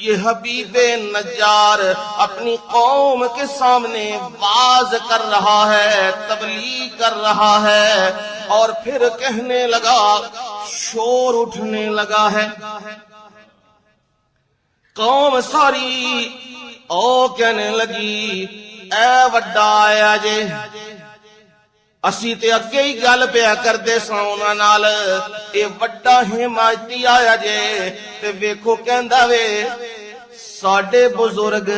یہ حبیب نجار اپنی قوم کے سامنے واز کر رہا ہے، تبلیغ کر رہا ہے، اور پھر کہنے لگا، شور اٹھنے لگا ہے، قوم ساری او کہنے لگی، اے وڈا آیا جے، اسی تے اگے ہی گل پیا کردے ساں انہاں نال، اے وڈا حمایتی آیا جے، تے ویکھو کہندا وے ساڈے بزرگ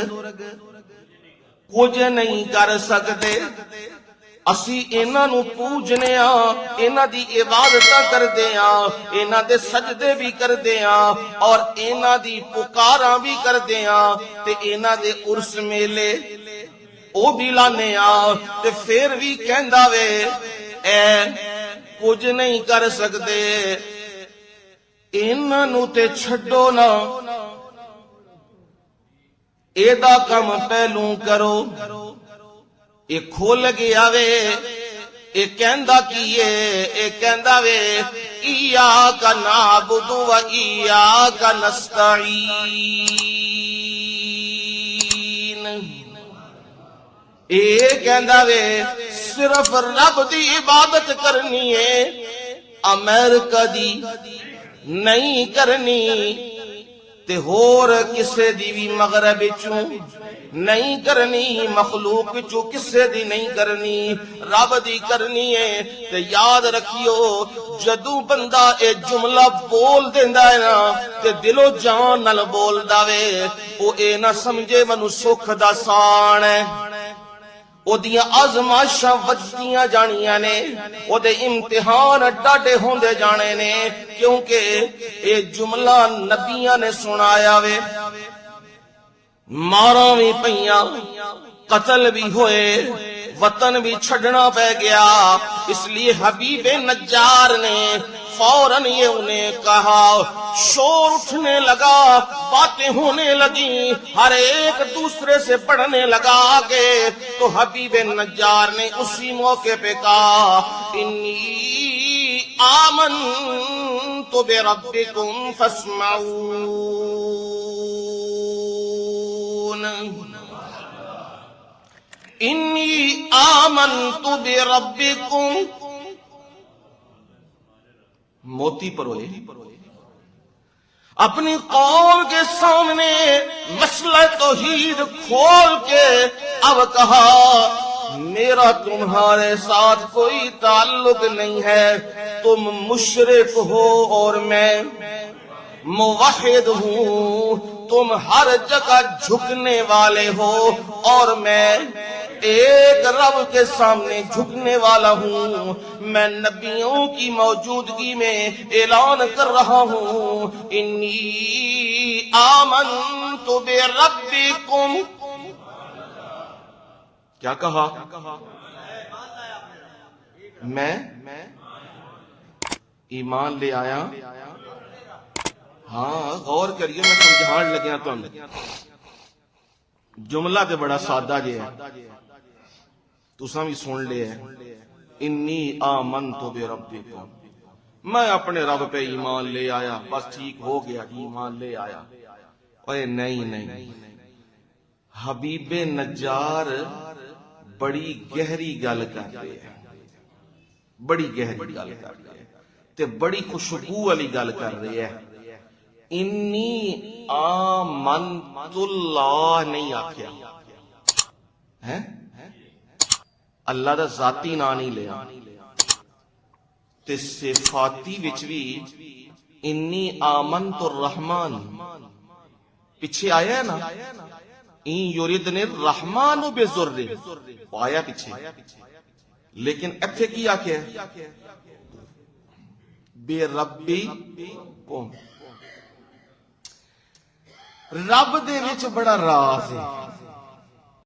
کچھ نہیں کر سکتے، اسی انہاں نو پوجنے ہاں، انہاں دی عبادتاں کردے ہاں، انہاں دے سجدے بھی کردے ہاں، اور انہاں دی پکاراں بھی کردے ہاں، تے انہاں دے عرس میلے او بھی لانے آ، تے پھر بھی کہندا وے اے کچھ نہیں کر سکتے، انہاں نو تے چھڈو نا، اے دا کم پہلوں کرو۔ اے کھول گیا وے، اے کہندا کیے، اے کہندا وے ایاک نعبد و ایاک نستعین، اے کہندا وے صرف رب دی عبادت کرنی ہے، امریکہ دی نہیں کرنی، تے ہور کسے دی بھی مغرب چوں نہیں کرنی، مخلوق چوں کسے دی نہیں کرنی، رب دی کرنی ہے۔ تے یاد رکھیو جدوں بندہ اے جملہ بول دیندا ہے نا، تے دل و جان نال بولدا وے، او اے نہ سمجھے منو سکھ دا سان ہے، او دیاں آزمائشاں وجدیاں جانیاں نے، او دے امتحان ڈاڈے ہوندے جانے نے، کیونکہ اے جملہ نبیاں نے سنایا وے، ماراں بھی پئیاں، قتل بھی ہوئے، وطن بھی چھڑنا پہ گیا، اس لیے حبیب نجار نے فوراً یہ انہیں کہا، شور اٹھنے لگا، باتیں ہونے لگیں، ہر ایک دوسرے سے پڑھنے لگا آگے، تو حبیب نجار نے اسی موقع پہ کہا، انی آمنت بربکم فاسمعون، انی آمنت بربکم، موتی پروئے اپنی قوم کے سامنے مسئلہ توحید کھول کے اب کہا، میرا تمہارے ساتھ کوئی تعلق نہیں ہے، تم مشرک ہو اور میں موحد ہوں، تم ہر جگہ جھکنے والے ہو اور میں ایک رب کے سامنے جھکنے والا ہوں، میں نبیوں کی موجودگی میں اعلان کر رہا ہوں، انی آمنت بربکم، کیا کہا؟ میں ایمان لے آیا۔ ہاں غور کریے، میں سمجھان لگیا تو جملہ تے بڑا سادہ جے ہے، تساں بھی سن لے ہے، انی آمنت بربکم، میں اپنے رب پہ ایمان لے آیا، بس ٹھیک ہو گیا، ایمان لے آیا۔ اوے نہیں، حبیب نجار بڑی گہری گل کر رہے ہیں، بڑی گہری گل کر رہے ہیں، تے بڑی خوشبو والی گل کر رہے ہیں۔ انی آمنت اللہ نہیں آکھیا ہے، اللہ دا ذاتی نا نہیں لیا، تے صفاتی وچ بھی انی آمنت الرحمن پیچھے آیا ہے نا، این یریدن الرحمن بضر آیا پیچھے، لیکن ایتھے کی آکھیا ہے بے ربی قوم، رب دے وچ بڑا راز ہے،